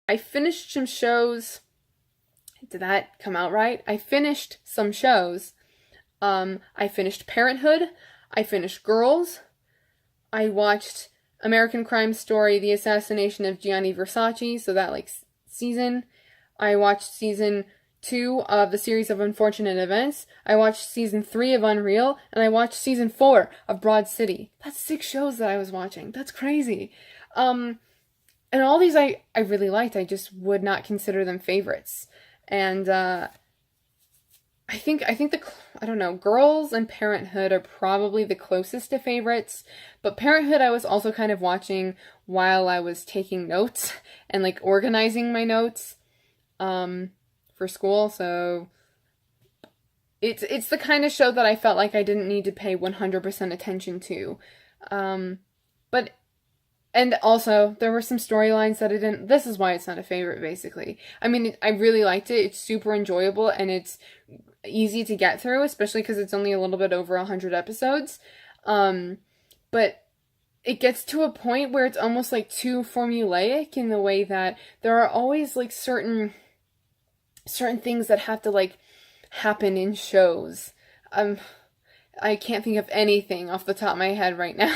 I finished some shows. Did that come out right? I finished some shows. I finished Parenthood. I finished Girls. I watched American Crime Story: The Assassination of Gianni Versace, so that like season. I watched season 2 of the series of Unfortunate Events. I watched season 3 of Unreal, and I watched season 4 of Broad City. That's 6 shows that I was watching. That's crazy. And all these I really liked. I just would not consider them favorites. And I think I don't know, Girls and Parenthood are probably the closest to favorites, but Parenthood I was also kind of watching while I was taking notes and like organizing my notes for school, so it's the kind of show that I felt like I didn't need to pay 100% attention to. But and also, there were some storylines that I didn't. This is why it's not a favorite, basically. I mean, I really liked it. It's super enjoyable and it's easy to get through, especially because it's only a little bit over 100 episodes. But it gets to a point where it's almost like too formulaic in the way that there are always like certain things that have to like happen in shows. I can't think of anything off the top of my head right now.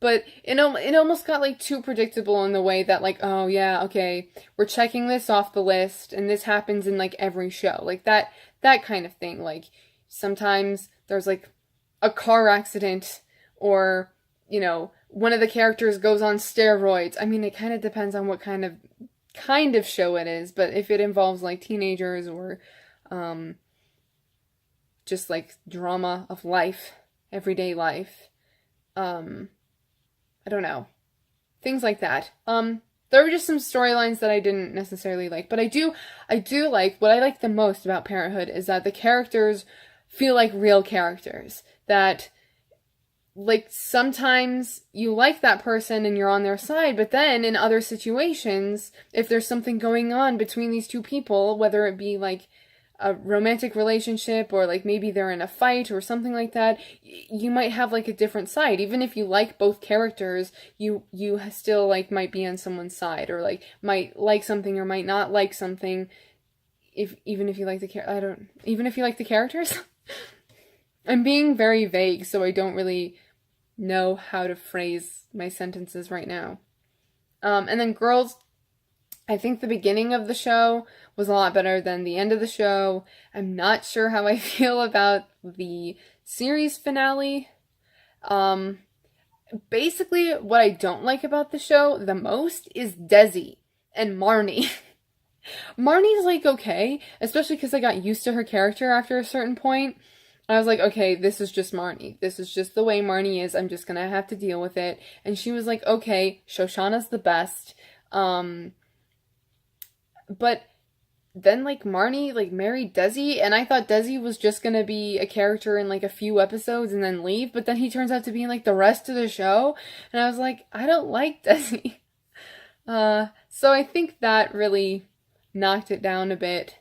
But it almost got like too predictable in the way that like, oh yeah, okay, we're checking this off the list and this happens in like every show. Like that kind of thing. Like sometimes there's like a car accident or, you know, one of the characters goes on steroids. I mean, it kind of depends on what kind of show it is, but if it involves like teenagers or just like drama of life, everyday life, I don't know. Things like that. There were just some storylines that I didn't necessarily like, but I do like, what I like the most about Parenthood is that the characters feel like real characters. That, like, sometimes you like that person and you're on their side, but then in other situations, if there's something going on between these two people, whether it be like a romantic relationship or like maybe they're in a fight or something like that, you might have like a different side. Even if you like both characters, you still like might be on someone's side or like might like something or might not like something. Even if you like even if you like the characters. I'm being very vague, so I don't really know how to phrase my sentences right now. And then Girls, I think the beginning of the show was a lot better than the end of the show. I'm not sure how I feel about the series finale. Basically, what I don't like about the show the most is Desi and Marnie. Marnie's like okay, especially because I got used to her character after a certain point. I was like, okay, this is just Marnie. This is just the way Marnie is. I'm just gonna have to deal with it. And she was like, okay, Shoshana's the best. But then like Marnie like married Desi, and I thought Desi was just gonna be a character in like a few episodes and then leave, but then he turns out to be in like the rest of the show, and I was like, I don't like Desi. So I think that really knocked it down a bit.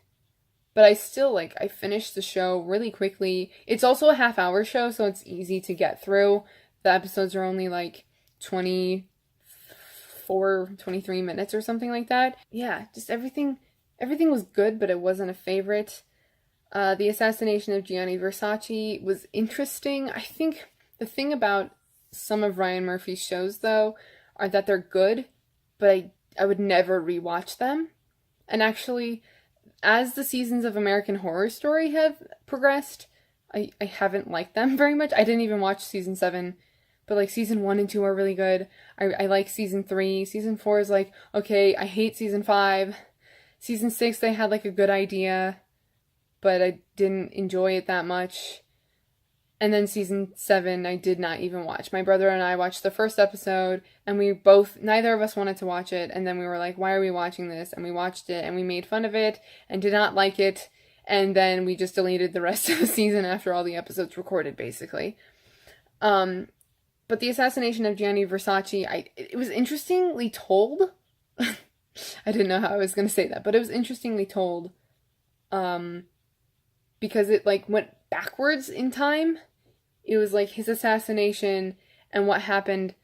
But I still like I finished the show really quickly. It's also a half-hour show, so it's easy to get through. The episodes are only like 23 minutes or something like that. Yeah, just everything was good, but it wasn't a favorite. The Assassination of Gianni Versace was interesting. I think the thing about some of Ryan Murphy's shows, though, are that they're good, but I would never rewatch them. And actually, as the seasons of American Horror Story have progressed, I haven't liked them very much. I didn't even watch season 7. But, like, season 1 and 2 are really good. I like season 3. Season 4 is like, okay, I hate season 5. Season 6, they had, like, a good idea, but I didn't enjoy it that much. And then season 7, I did not even watch. My brother and I watched the first episode, and neither of us wanted to watch it, and then we were like, why are we watching this? And we watched it, and we made fun of it, and did not like it, and then we just deleted the rest of the season after all the episodes recorded, basically. But the Assassination of Gianni Versace, it was interestingly told. I didn't know how I was going to say that, but it was interestingly told. Because it, like, went backwards in time. It was, like, his assassination and what happened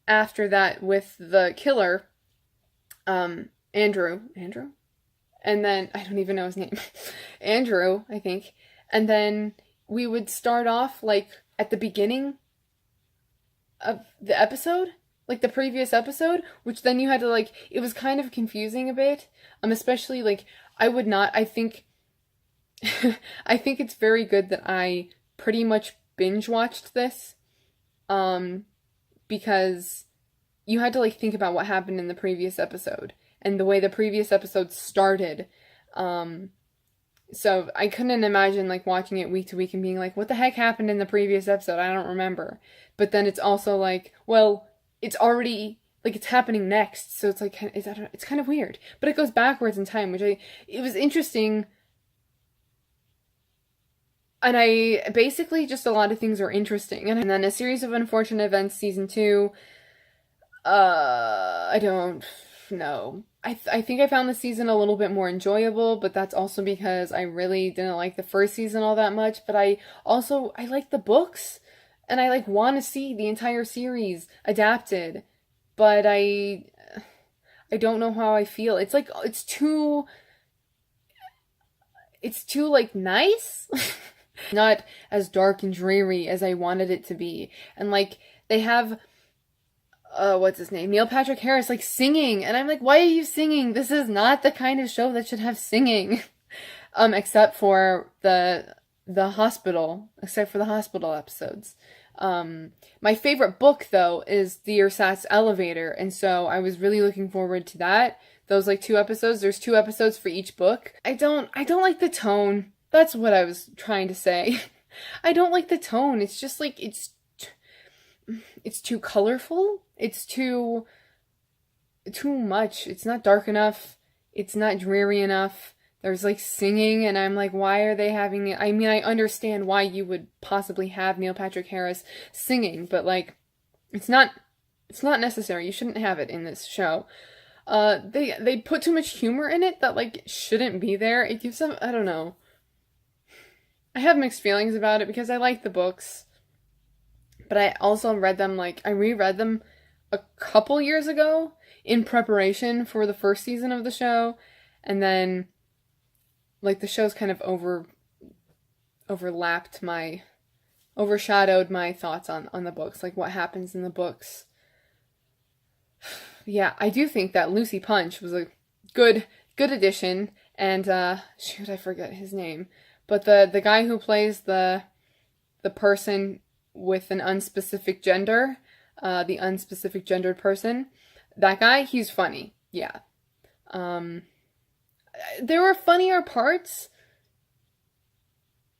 after that with the killer. Andrew, and then I don't even know his name. Andrew, I think. And then we would start off like at the beginning of the episode, like the previous episode, which then you had to like, it was kind of confusing a bit. Especially like I would not, I think I think it's very good that I pretty much binge watched this. Because you had to like think about what happened in the previous episode and the way the previous episode started. So I couldn't imagine like watching it week to week and being like, what the heck happened in the previous episode? I don't remember. But then it's also like, well, it's already like it's happening next. So it's like, it's kind of weird, but it goes backwards in time, it was interesting. And I basically just a lot of things are interesting. And then A Series of Unfortunate Events season 2, I don't know. I think I found the season a little bit more enjoyable, but that's also because I really didn't like the first season all that much. But I like the books, and I like want to see the entire series adapted. But I don't know how I feel. It's like it's too like nice. Not as dark and dreary as I wanted it to be. And like they have what's his name? Neil Patrick Harris like singing, and I'm like, why are you singing? This is not the kind of show that should have singing. Except for the hospital, episodes. My favorite book though is the Ersatz Elevator, and so I was really looking forward to that. Those like 2 episodes. There's 2 episodes for each book. I don't like the tone. That's what I was trying to say. I don't like the tone. It's just like it's too colorful. It's too much. It's not dark enough. It's not dreary enough. There's like singing, and I'm like, why are they having it? I mean, I understand why you would possibly have Neil Patrick Harris singing, but like it's not necessary. You shouldn't have it in this show. They put too much humor in it that like shouldn't be there. It gives them, I don't know. I have mixed feelings about it because I like the books, but I also read them, like, I reread them a couple years ago in preparation for the first season of the show, and then, like, the show's kind of overshadowed my thoughts on the books, like, what happens in the books. Yeah, I do think that Lucy Punch was a good addition, and, shoot, I forget his name. But the guy who plays the person with an unspecific gender, the unspecific gendered person, that guy, he's funny. Yeah. There were funnier parts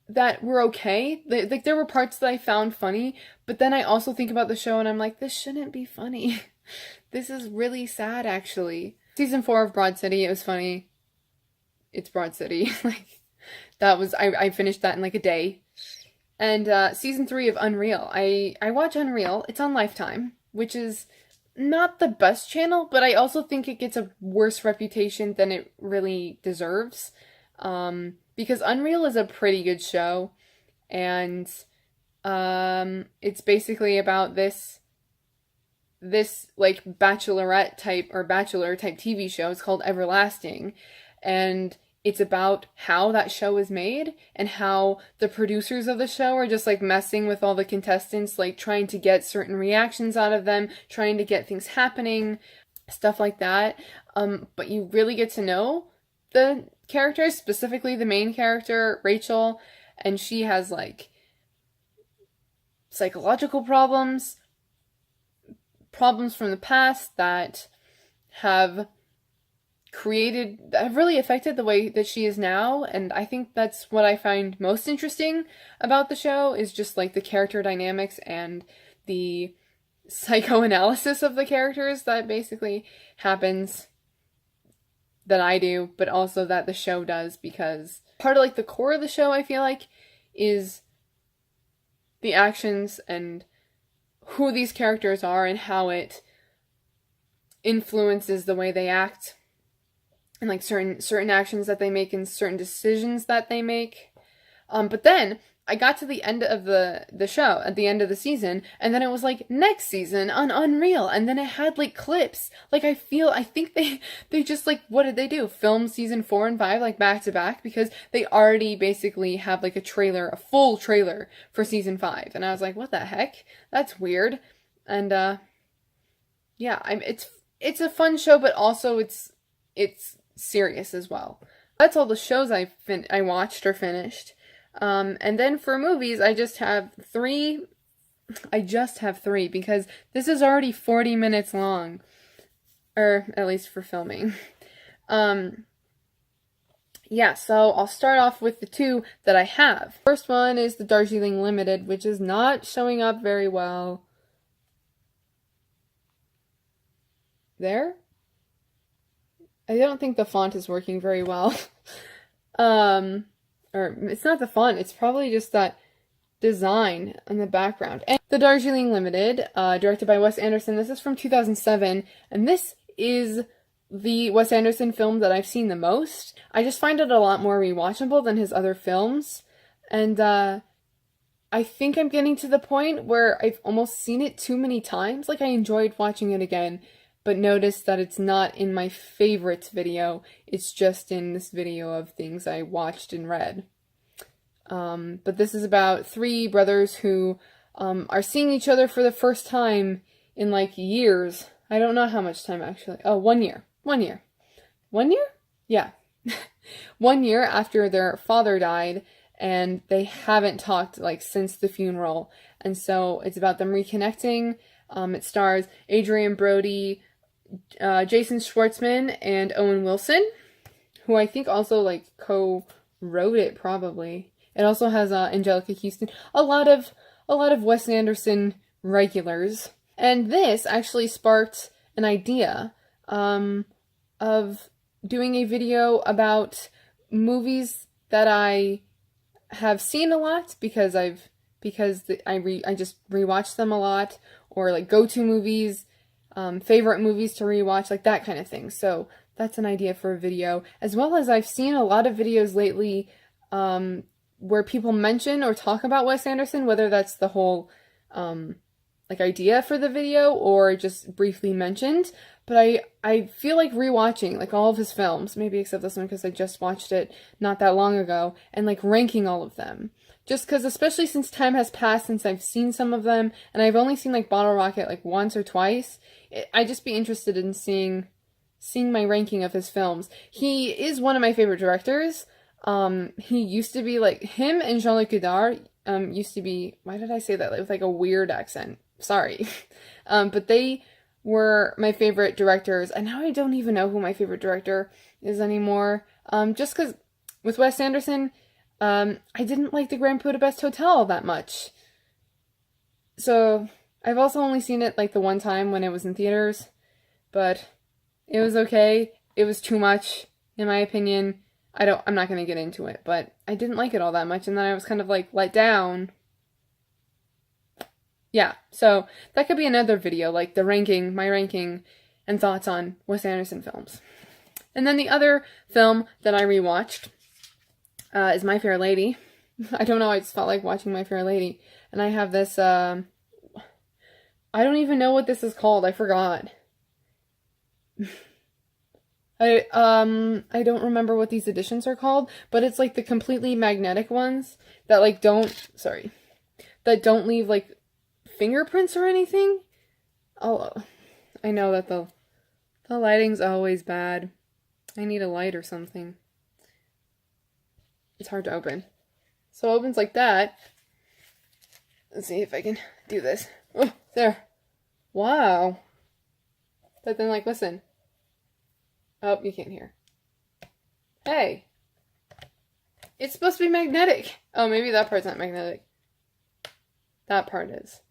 that were okay. Like there were parts that I found funny, but then I also think about the show and I'm like, this shouldn't be funny. This is really sad, actually. Season 4 of Broad City, it was funny. It's Broad City. Like, that was, I finished that in like a day. And season 3 of Unreal. I watch Unreal. It's on Lifetime, which is not the best channel, but I also think it gets a worse reputation than it really deserves. Because Unreal is a pretty good show, and it's basically about this like bachelorette type or bachelor type TV show. It's called Everlasting, and it's about how that show is made and how the producers of the show are just like messing with all the contestants, like trying to get certain reactions out of them, trying to get things happening, stuff like that. But you really get to know the characters, specifically the main character, Rachel, and she has like psychological problems from the past that have really affected the way that she is now, and I think that's what I find most interesting about the show, is just like the character dynamics and the psychoanalysis of the characters that basically happens, that I do, but also that the show does, because part of like the core of the show, I feel like, is the actions and who these characters are and how it influences the way they act, and like certain actions that they make and certain decisions that they make. But then I got to the end of the show, at the end of the season, and then it was like next season on Unreal, and then it had like clips. Like I think they just like, what did they do? Film season 4 and 5 like back to back, because they already basically have like a full trailer for season 5. And I was like, what the heck? That's weird. And yeah, it's a fun show, but also it's serious as well. That's all the shows I watched or finished. And then for movies, I just have three. Because this is already 40 minutes long, or at least for filming. Yeah, so I'll start off with the two that I have. First one is the Darjeeling Limited, which is not showing up very well. There? I don't think the font is working very well. Or it's not the font, it's probably just that design in the background. And the Darjeeling Limited, directed by Wes Anderson. This is from 2007, and this is the Wes Anderson film that I've seen the most. I just find it a lot more rewatchable than his other films, and I think I'm getting to the point where I've almost seen it too many times. Like, I enjoyed watching it again, but noticed that it's not in my favorites video. It's just in this video of things I watched and read. But this is about three brothers who are seeing each other for the first time in like years. I don't know how much time actually. Oh, 1 year. 1 year. 1 year? Yeah. 1 year after their father died, and they haven't talked like since the funeral. And so it's about them reconnecting. It stars Adrian Brody, Jason Schwartzman, and Owen Wilson, who I think also like co-wrote it probably. It also has Angelica Houston, a lot of Wes Anderson regulars. And this actually sparked an idea of doing a video about movies that I have seen a lot because I just rewatch them a lot, or like go-to movies, favorite movies to rewatch, like that kind of thing. So that's an idea for a video, as well as I've seen a lot of videos lately where people mention or talk about Wes Anderson, whether that's the whole like idea for the video or just briefly mentioned. But I feel like rewatching like all of his films, maybe except this one because I just watched it not that long ago, and like ranking all of them. Just because, especially since time has passed since I've seen some of them, and I've only seen like Bottle Rocket like once or twice, I'd just be interested in seeing my ranking of his films. He is one of my favorite directors. He used to be like, him and Jean-Luc Godard used to be, why did I say that with like a weird accent? Sorry. But they were my favorite directors, and now I don't even know who my favorite director is anymore. Just because with Wes Anderson, I didn't like the Grand Budapest Hotel that much. So I've also only seen it like the one time when it was in theaters, but it was okay. It was too much, in my opinion. I'm not gonna get into it, but I didn't like it all that much, and then I was kind of like let down. Yeah, so that could be another video, like my ranking and thoughts on Wes Anderson films. And then the other film that I rewatched is My Fair Lady. I don't know, I just felt like watching My Fair Lady. And I have this, I don't even know what this is called, I forgot. I don't remember what these editions are called, but it's like the completely magnetic ones that like don't leave like fingerprints or anything. Oh, I know that the lighting's always bad. I need a light or something. It's hard to open. So it opens like that. Let's see if I can do this. Oh, there. Wow. But then like, listen. Oh, you can't hear. Hey. It's supposed to be magnetic. Oh, maybe that part's not magnetic. That part is.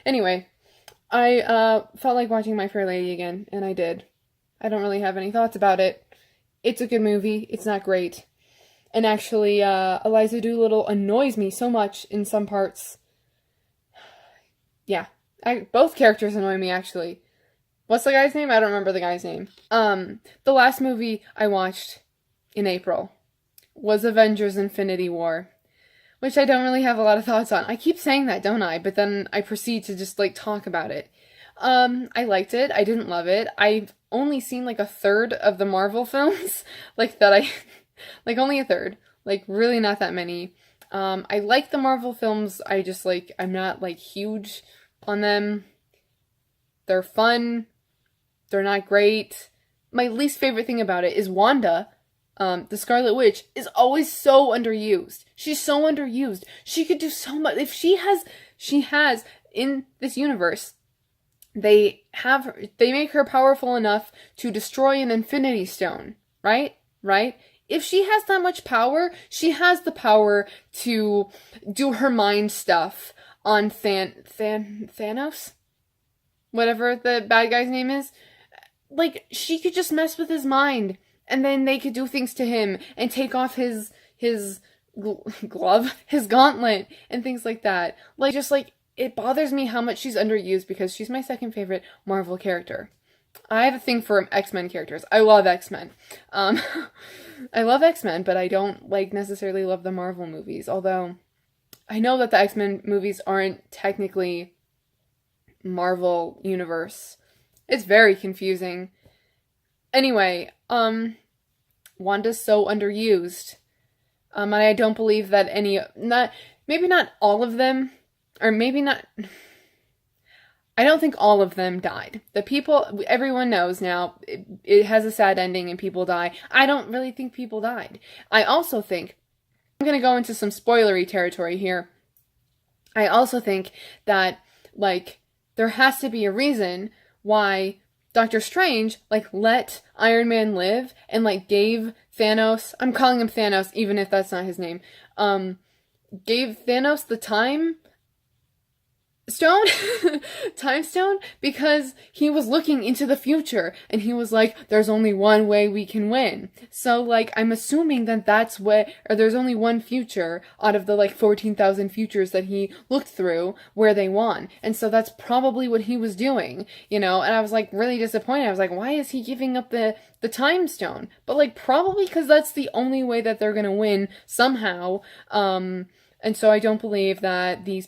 Anyway, I felt like watching My Fair Lady again, and I did. I don't really have any thoughts about it. It's a good movie. It's not great. And actually, Eliza Doolittle annoys me so much in some parts. Yeah. Both characters annoy me, actually. What's the guy's name? I don't remember the guy's name. The last movie I watched in April was Avengers Infinity War, which I don't really have a lot of thoughts on. I keep saying that, don't I? But then I proceed to just like talk about it. I liked it. I didn't love it. I've only seen like a third of the Marvel films, like that I, like only a third, like really not that many. I like the Marvel films. I just like, I'm not like huge on them. They're fun. They're not great. My least favorite thing about it is Wanda, the Scarlet Witch, is always so underused. She's so underused. She could do so much. If she has in this universe, they make her powerful enough to destroy an Infinity Stone, right? Right? If she has that much power, she has the power to do her mind stuff on Thanos? Whatever the bad guy's name is. Like, she could just mess with his mind, and then they could do things to him, and take off his glove, his gauntlet, and things like that. Like, just like, it bothers me how much she's underused, because she's my second favorite Marvel character. I have a thing for X-Men characters. I love X-Men. I love X-Men, but I don't, like, necessarily love the Marvel movies, although I know that the X-Men movies aren't technically Marvel universe. It's very confusing. Anyway, Wanda's so underused. And I don't believe that maybe not all of them, or maybe not, I don't think all of them died. The people, everyone knows now, it has a sad ending and people die. I don't really think people died. I also think, I'm going to go into some spoilery territory here. I also think that, like, there has to be a reason why Doctor Strange, like, let Iron Man live and, like, gave Thanos, I'm calling him Thanos even if that's not his name, gave Thanos the time stone, because he was looking into the future and he was like, there's only one way we can win. So, like, I'm assuming that there's only one future out of the, like, 14,000 futures that he looked through where they won. And so that's probably what he was doing, you know? And I was, like, really disappointed. I was like, why is he giving up the time stone? But, like, probably because that's the only way that they're gonna win somehow. And so I don't believe that the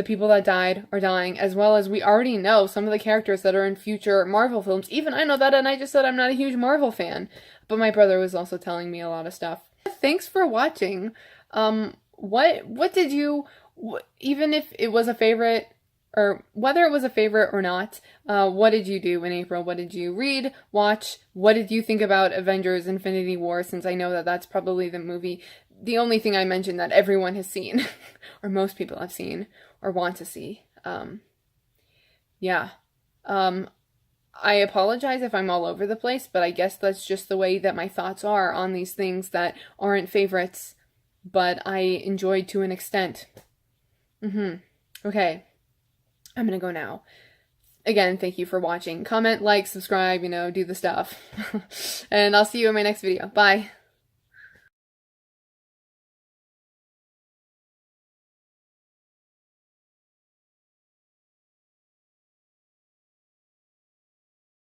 people that died are dying, as well as we already know some of the characters that are in future Marvel films. Even I know that, and I just said I'm not a huge Marvel fan. But my brother was also telling me a lot of stuff. Thanks for watching. What did you, even if it was a favorite, or whether it was a favorite or not, what did you do in April? What did you read, watch? What did you think about Avengers Infinity War, since I know that that's probably the only thing I mentioned that everyone has seen, or most people have seen, or want to see. Yeah. I apologize if I'm all over the place, but I guess that's just the way that my thoughts are on these things that aren't favorites, but I enjoyed to an extent. Okay. I'm gonna go now. Again, thank you for watching. Comment, like, subscribe, do the stuff. And I'll see you in my next video. Bye!